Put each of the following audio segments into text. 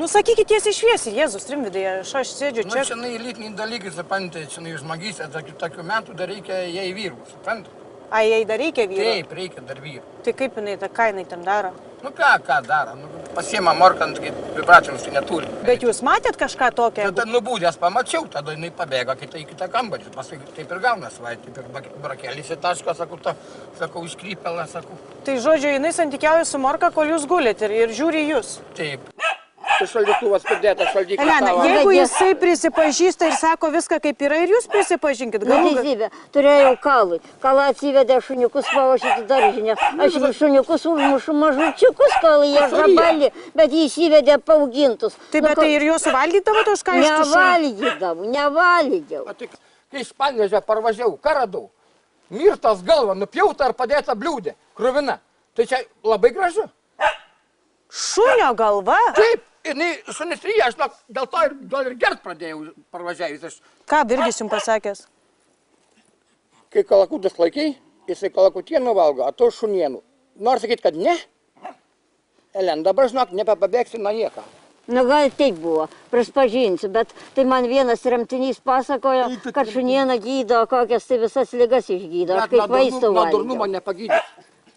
Nu, sakykit tiesiai šviesiai, Jėzus, Rimvidai, aš sėdžiu čia. Nu, čia elitiniai dalykai, suprantate, čia iš magystės, tokių metų dar reikia jai vyrų, suprantate? Ai, jai dar reikia vyrų? Taip, reikia dar vyrų. Tai kaip jinai, ką jinai tam daro? Nu ką daro, nu, pasiema morkant, kaip vibracijoms tai neturi. Bet jūs matėt kažką tokią? Tada nubūdęs pamačiau, tada jinai pabėga į kitą kambarį, paskui taip ir gaunas, va, taip ir brakelis į tašką, sakau, iškrypelą, sakau. Tai žodžiu, jinai santykiauja su morka, kol jūs gulit ir žiūri jūs. Taip. Tai šaldytuvas pridėtas, šaldyklas. Elena, jeigu jisai prisipažįsta ir sako viską kaip yra, ir jūs prisipažinkit, galų. Neteisybė, turėjau kalui. Kalą atsivedė šuniukus pavašyti daržinę. Aš šuniukus užmušu mažučiukus, kalai jie žabali, bet jį įsivedė paaugintus. Taip, bet tai ir juos suvalgydavo to, už ką iš tušų? Nevalgydavo. Kai iš Panevėžio parvažiavau, ką radau? Mirtas galva, nupjauta ar padėta bliūdė, kruvina. Tai čia labai gražu. Šunio galva? Taip, šunis ryja, aš dėl to ir gert pradėjau parvažiavęs. Ką Virgis jums pasakęs? Kai kalakutas laikai, jisai kalakutienų valgo, o to šunienų. Nors sakyt, kad ne? Elen, dabar žinok, nepabėgsi nuo nieko. Nu, gal taip buvo, prisipažinsiu, bet tai man vienas remtinys pasakojo, kad šunieną gydo, kokias tai visas ligas išgydo, aš kaip vaistų valgiau. Nuo durnumo nepagydys.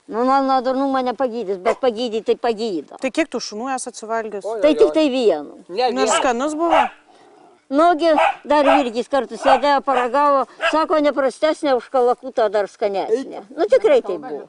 Nu, nuo durnumo nepagydys, bet pagydyti tai pagydo. Tai kiek tų šunų esat suvalgęs? Tai tik tai vienu. Nors skanus buvo? Nugi dar Virgis kartu sėdėjo, paragavo, sako, neprastesnė už kalakutą, dar skanesnė. Nu, tikrai tai buvo.